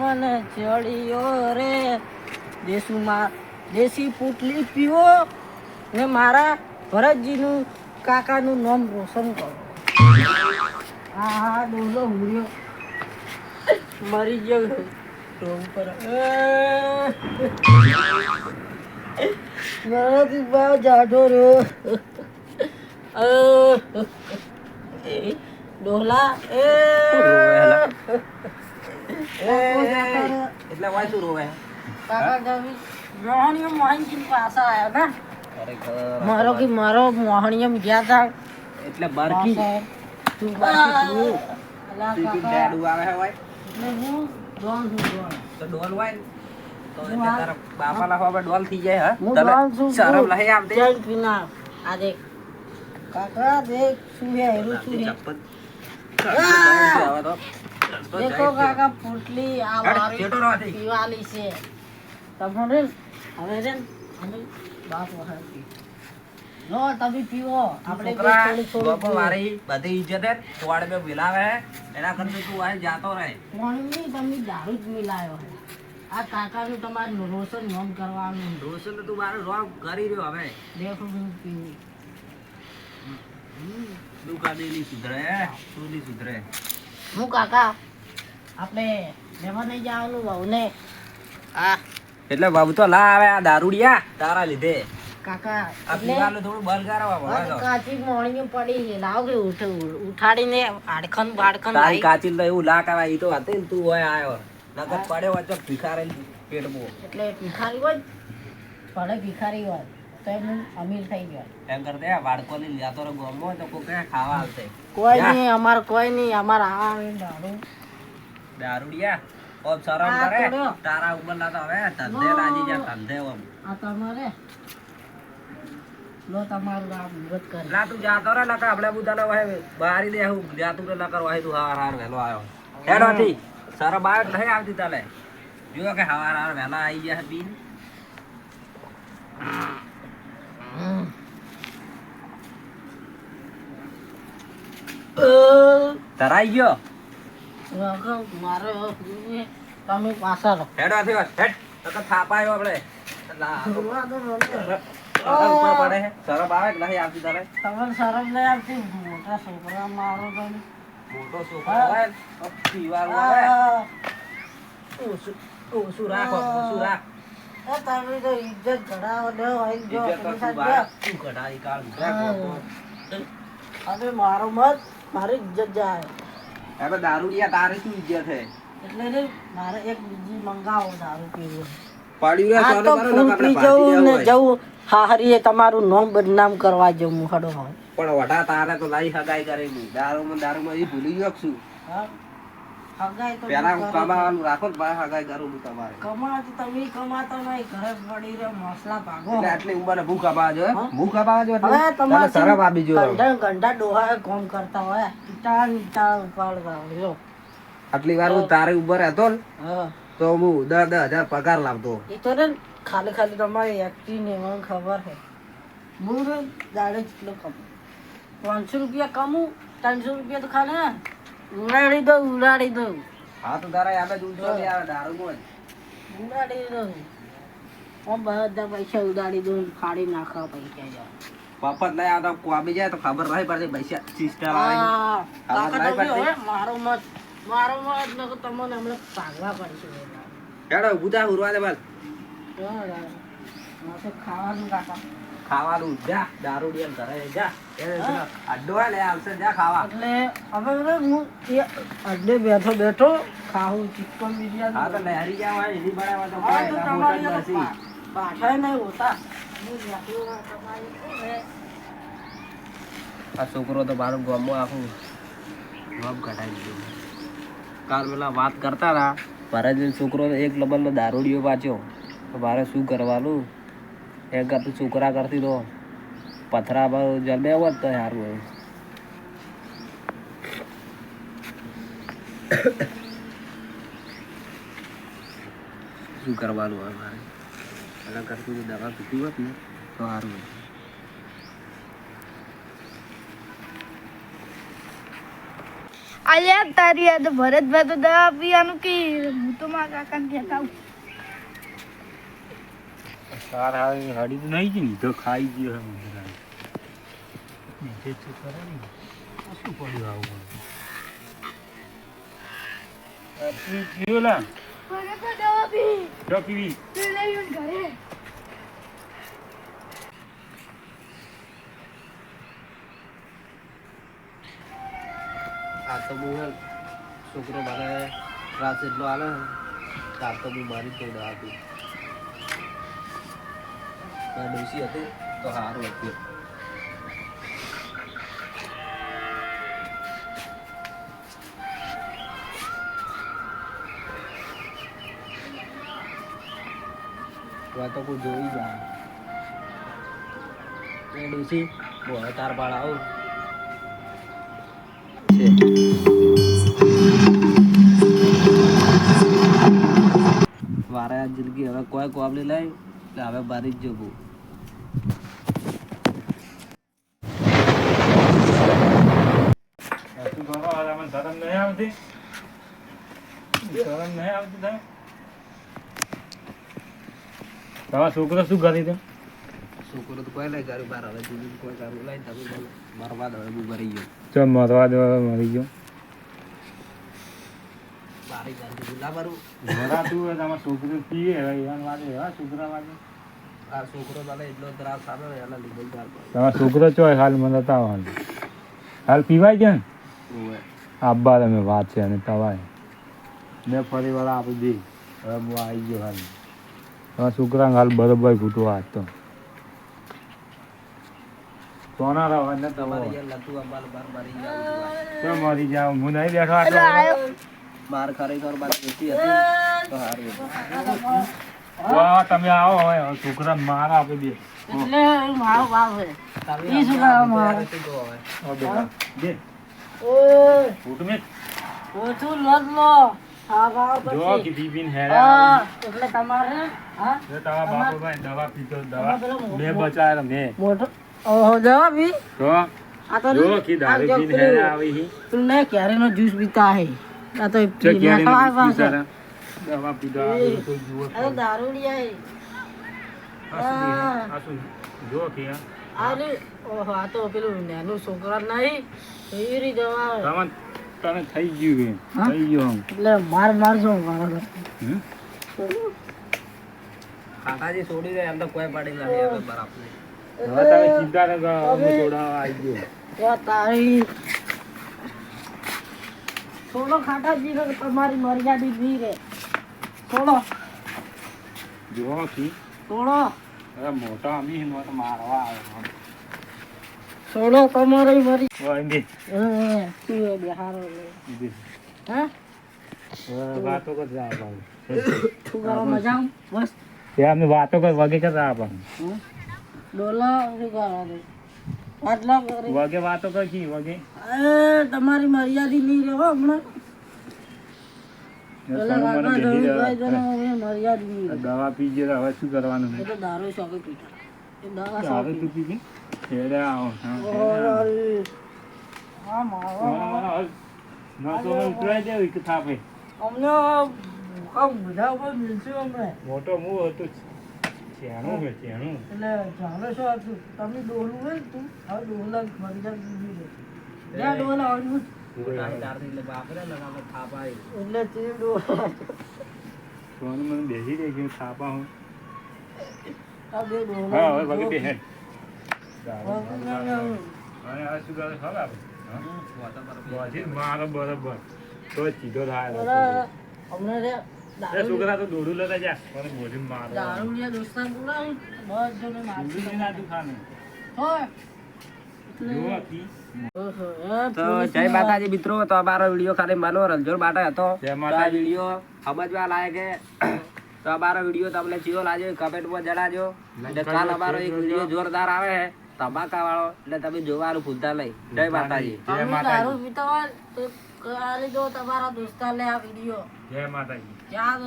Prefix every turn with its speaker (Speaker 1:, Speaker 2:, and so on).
Speaker 1: મને ચડિયો રે દેશુમાં દેશી પુટલી પીવો ને મારા ભરતજીનું કાકાનું નામ રોશન કરો. હા ડોલો હુર્યો મરી ગયો ટોમ પર મારાથી બા જાડો રહ્યો ડોલા
Speaker 2: એટલે વાય શું રોવે
Speaker 1: કાકા ગમી મોહણીઓ મોહનજી પાછા આવ્યા ને મારો મોહણીયમ ગયા હતા
Speaker 2: એટલે બરકી તું બાકી તું ડેડુ આવે હે વાય
Speaker 1: એટલે હું ડોન
Speaker 2: તો ડોલ વાય તો એટલે તારા બાપા ના હવે ડોલ થઈ જાય
Speaker 1: હું
Speaker 2: હા
Speaker 1: ડોલ છું
Speaker 2: શરમ લહી આમ દે
Speaker 1: જય પીના આ દેખ કાકા દેખ શું હે હેરું શું હે દેખો કાકા પુટલી આ મારી પીવાલી છે તમને હવે રે અમે બાપ વહાર પી લો તમે પીવો આપણે થોડી
Speaker 2: બાપો મારી બધી ઇજ્જત હે તોડ મે મિલાવે હે એના કરતા તું આ જાતો રહે
Speaker 1: કોણની તમે દારૂ જ મિલાયો હે આ કાકાનું તમારું રોશન નોમ કરવાનું
Speaker 2: રોશન તો તું મારો રોગ કરી રહ્યો હવે
Speaker 1: દેખો હું પીવું
Speaker 2: દુકાનેલી સુધરે સુધી સુધરે
Speaker 1: હું કાકા આપણે લેવા નહીં જવાનું બહુને આ
Speaker 2: એટલે બાબુ તો લા આવે આ દારૂડિયા તારા લીધે
Speaker 1: કાકા
Speaker 2: આ પીવાનું થોડું બંધ કરાવવા ભણો
Speaker 1: કાચી મોણી પડી લાવ કે ઉઠાડીને આડખન બાડખન
Speaker 2: તારી કાચી તો એવું લા કરાય ઈ તો હતી ને તું હોય આયો નકર પડ્યો વચ્ચે ભિખારે પેટબો
Speaker 1: એટલે ભિખારી હોય ભલે ભિખારી હોય તો એમ અમીર થઈ ગયો
Speaker 2: એમ કરતે બાળકોને લ્યાતો રે ગોમો તો કોકે ખાવા આવશે
Speaker 1: કોઈ નહીં અમાર આવે દારૂ
Speaker 2: દારૂડિયા ઓમ શરમ કરે તારા ઉપર ના તો હવે ધંધે લાગી જા ધંધે ઓમ
Speaker 1: આ તમારે લો તમારું આ વિરોધ કરે
Speaker 2: લા તું જાતો રે નકા આપણે બુધાને વાહે બારી દે હું જાતું રે નકર વાહે તું હાર હાર વેલો આયો હેડો થી શરમ આવે નહીં આવતી તાલે જો કે હાર હાર વેલા આવી ગયા બીન તરાઈ ગયો
Speaker 1: મારે તમે પાછા લો
Speaker 2: હેડો આથી હેડ નકર થાપાયો આપણે લા ઉપર પડે હે શરમ આવે કે નહીં આવતી તારે
Speaker 1: તમને શરમ નહીં આવતી મોટા છોકરા મારો તો
Speaker 2: મોટો છોકરો હોય પીવાળો આવે ઓછું રાખો ઓછું રાખ
Speaker 1: તમે તો ઇજ્જત ઘડાવો દો હોય જો
Speaker 2: તું ઘટાડી કાઢ
Speaker 1: હવે મારો મત મારી ઇજ્જત જાય
Speaker 2: હવે દારૂડિયા તારે શું ઇજ્જત હે
Speaker 1: એટલે ને મારે એક બીજી મંગાવો દારૂ પીવું
Speaker 2: પાડ્યું રે
Speaker 1: આ તો ફૂલ પી જવું ને જવું હાહરીએ તમારું નામ બદનામ કરવા જવું હડો હોય
Speaker 2: પણ વડા તારે તો લાઈ હગાઈ કરેલી દારૂમાં એ ભૂલી ગયો છું
Speaker 1: હા હગાઈ તો
Speaker 2: પેલા કમાવાનું રાખો ને ભાઈ હગાઈ કરું હું તમારે
Speaker 1: કમાતો તમે કમાતો નહીં ઘરે પડી રહ્યો મસલા ભાગો
Speaker 2: એટલે આટલી ઉંમરે ભૂખ આવા જો ભૂખ આવા જો
Speaker 1: હવે તમારે
Speaker 2: શરમ આપી જો
Speaker 1: ઘંટા ડોહા કામ કરતા હોય ઈટા ઉપાડતા હોય
Speaker 2: આટલી વાર હું તારે ઉપર હતો ને
Speaker 1: હા
Speaker 2: તો હું 10,000 પગાર લાવતો
Speaker 1: એ તો ને ખાલી તમારી એક્ટિવ ને મને ખબર છે હું ને દાડે જેટલો કમું 500 રૂપિયા કમું 300 રૂપિયા તો ખાને ઉડાડી દઉં
Speaker 2: હા તો તારા યાદ જ ઉલટો નહીં આવે દારૂમાં
Speaker 1: ઉડાડી દઉં હું બધા પૈસા ઉડાડી દઉં ફાડી નાખવા પૈસા જાય
Speaker 2: પપ્પા નહીં આવતા કોબી જાય તો ખબર નહીં પડતી પૈસા સિસ્ટર આવે
Speaker 1: કાકા તમે હવે મારો મત ન તમને હમણાં ભાગવા પડશે
Speaker 2: હેડો ઉભું ઉરવા દે બાલ
Speaker 1: ખાવાનું કાકા
Speaker 2: ખાવાનું જા દારૂડિયા ઘરે જા અડ્ડો હે લે આવશે જા ખાવા
Speaker 1: એટલે હવે હું એ અડ્ડે બેઠો ખાવું ચિકન બિરયાની
Speaker 2: હા તો લહેરી જાવ એની બનાવવા તો
Speaker 1: હા તો
Speaker 2: કોઈ
Speaker 1: તમારી
Speaker 2: હોટલ નથી
Speaker 1: પાછા નહીં હોતા હું બેઠું તમારી
Speaker 2: આ છોકરો તો મારું ગામમાં આખું ગામ કઢાઈ દીધું કાલ પેલા વાત કરતા હતા મારા છોકરો એક નંબરનો દારૂડિયો પાછો તો મારે શું કરવાનું એ કરતું છોકરા કરતી તો પથરા પર જમે હોત તો સારું હોય શું કરવાનું હોય મારે એના કરતું દવા પીતી હોત ને તો સારું હોય
Speaker 3: અલ્યા તારી આ તો ભરતભાઈ તો દવા પીવાનું કે હું તો મારા કાકાને કહેતા આવું.
Speaker 4: સારા હાડી તો નહીં જ ને તો ખાઈ ગયો હે મને નીચે શું કરે ને શું પડ્યું આવું પીવો લા
Speaker 3: ભરતભાઈ દવા પી
Speaker 4: તો પીવી
Speaker 3: તું લઈ આવ ઘરે.
Speaker 2: આ તો હું છોકરો મારે ત્રાસ એટલો આલે તાર તો હું મારી જ દઉં આપી ડોસી હતી તો સારું હતું. તો કોઈ જોઈ જાય ડોસી બોલ તાર બાળ આવું વારે આ જિંદગી હવે કોઈ કોબલી લઈ એટલે હવે બારી જ જવું.
Speaker 4: શું કરો આમાં શરમ નહીં આવતી શરમ નહીં આવતી તમે તમારા છોકરો શું કરી દે
Speaker 2: છોકરો તો કોઈ નહીં કર્યું બાર હવે જિંદગી કોઈ કરવું લઈ તમે બોલો બરબાદ હવે હું ભરી ગયો
Speaker 4: ચો મરવા દેવા મરી ગયો
Speaker 2: બારી જાણતી ગુલા બારું
Speaker 4: મરાતું હોય તમારા છોકરો પીએ હવે એવા વાગે એવા છોકરા વાગે
Speaker 2: આ છોકરો મને એટલો ત્રાસ આવે ને એના લીધે જ ગાળ પડે.
Speaker 4: તમારા છોકરો ચો હાલ મને તાવ હાલ પીવાય છે ને
Speaker 2: ઓવે.
Speaker 4: આબ્બા તમે વાત છે અને તવાય મેં ફરી વાર આપી દી હવે હું આવી ગયો હાલ તમારા છોકરાને હાલ બરોબર ઘૂંટવા હાથ તો સોના રહો ને
Speaker 2: તમારે
Speaker 4: તમારે
Speaker 2: યાર લતું અંબાલ બાર મારી જાવ
Speaker 4: તો મરી જાવ હું નહીં બેઠો
Speaker 3: એટલે
Speaker 4: આટલો
Speaker 3: આયો
Speaker 2: બાર ખરેખર બાર બેસી હતી તો સારું હતું.
Speaker 4: વાહ તમે આવો હવે છોકરા મારા આપી દે
Speaker 1: એટલે મારો બાપ છે.
Speaker 2: તમે
Speaker 1: ઈ શું
Speaker 2: આપણે
Speaker 1: કરવા
Speaker 2: ત્યારે તો જો હવે.
Speaker 4: ઓ બેટા દે
Speaker 1: ઓય
Speaker 4: ફૂટ મેં
Speaker 1: ઓછું લોટ લો હા બાપ
Speaker 4: જો
Speaker 1: પછી
Speaker 4: કે બીબીન
Speaker 1: હા
Speaker 4: હેરા
Speaker 1: એટલે તમારે હા
Speaker 4: જો તારા બાપુ ભાઈ દવા પીતો દવા
Speaker 1: તમારે પેલો
Speaker 4: મેં બચાયા મેં
Speaker 1: મોટો ઓહો જવા બી
Speaker 4: તો
Speaker 1: આ તો
Speaker 4: જો કે દારૂ પીને હેરા આવી હી
Speaker 1: તું ને કેરીનો જ્યુસ પીતા હે આ તો
Speaker 4: જો ક્યારે
Speaker 1: મેઠો આવ્યા છે.
Speaker 4: બિચારા દવા પીતો આ બધું કોઈ જુઓ
Speaker 1: આ તો દારૂડિયા હે
Speaker 4: આ શું જો કે
Speaker 1: અરે ઓહો આ તો પેલું નાનું છોકરા નહીં એવી દવા
Speaker 4: તને તને થઈ ગયું કે
Speaker 1: હા?
Speaker 4: થઈ ગયું
Speaker 1: એટલે માર શું કરો
Speaker 4: હમ
Speaker 2: કાકાજી છોડી દે એમ તો કોઈ પાડી નથી હવે બરાબર
Speaker 4: હવે તમે ચિંતા ન કરો હું છોડાવવા આવી ગયો
Speaker 1: તારી થોડો ખાટાજી નો તમારી મર્યાદિત નહીં રે થોડો
Speaker 4: જો કે
Speaker 1: થોડો
Speaker 4: અરે મોટા અમી મને મારવા આવ્યો
Speaker 1: થોડો તમારી મરી
Speaker 4: ઓય દે
Speaker 1: તું એ બેહારો લે
Speaker 4: દે
Speaker 1: હા
Speaker 4: વાતો કર જા બાબુ
Speaker 1: તું કરો મજા બસ
Speaker 4: તે અમે વાતો કર વગે કર જા બાબુ
Speaker 1: ડોલા શું કરો રે આટલા કરી
Speaker 4: વગે વાતો કર કી વગે
Speaker 1: તમારી મર્યાદિત નહીં રે હો હમણાં પેલા કાકા ધોળીભાઈ જણા હવે મર્યાદિત નહીં રે.
Speaker 4: દવા પીજે તો હવે શું કરવાનું
Speaker 1: એ તો દારૂ શોખે પીતા એ દવા
Speaker 4: હવે
Speaker 1: શોખે
Speaker 4: તું પીજે હેડે આવો
Speaker 1: હા મારો
Speaker 4: નસો ઉતરાઈ દે એક થાપે
Speaker 1: અમને આમ બધા ઉપર મિલશે અમને
Speaker 4: મોટો મું હતો ચેણું હે ચેણું
Speaker 1: એટલે ચાલો શું હતું તમે ડોલું હોય ને તું હવે ડોલા મર્યાદિત નહીં રે જ્યાં ડોલા આવ્યું
Speaker 2: તારી તારથી એટલે બાપરે ને આપણે થાપ આવી.
Speaker 1: એટલે તે ડોલા
Speaker 4: સોનું મને બેસી દે કે થાપા હું
Speaker 1: આ બે ડોલા
Speaker 4: હા હવે વગે બે હેડ
Speaker 1: વગર
Speaker 4: અને આ શું કરે ખબર આપણે
Speaker 2: વાતો પર
Speaker 4: બોજી મારો બરોબર તો સીધો થાય
Speaker 1: બરાબર. અમને રે
Speaker 4: એ છોકરા તો દોડું લેતા જા મને બોજી મારો
Speaker 1: દારૂડિયા દોસ્તાર બોલાવું બસ જોને મારતી
Speaker 4: દૂધી ના તું ખાને
Speaker 1: હોય
Speaker 4: જો કી
Speaker 1: ઓહો
Speaker 2: તો જય માતાજી મિત્રો, તો અમારો વિડીયો ખાલી મનોરંજન માટે હતો.
Speaker 4: જય
Speaker 2: તો આ
Speaker 4: માતાજી.
Speaker 2: વિડીયો સમજવા લાયક છે. તો અમારો વિડીયો તમને કેવો લાગ્યો કમેન્ટમાં જણાવજો. અને કાલ અમારો એક વિડીયો જોરદાર આવે છે ધમાકા વાળો, એટલે તમે જોવાનું ભૂલતા નહીં. જય માતાજી.
Speaker 4: જય
Speaker 1: તમે
Speaker 4: માતાજી.
Speaker 1: દારૂ પીતા હોય તો કાલે જો તમારા દોસ્તાર લે આ વિડીયો
Speaker 4: જય માતાજી.
Speaker 1: જ્યાં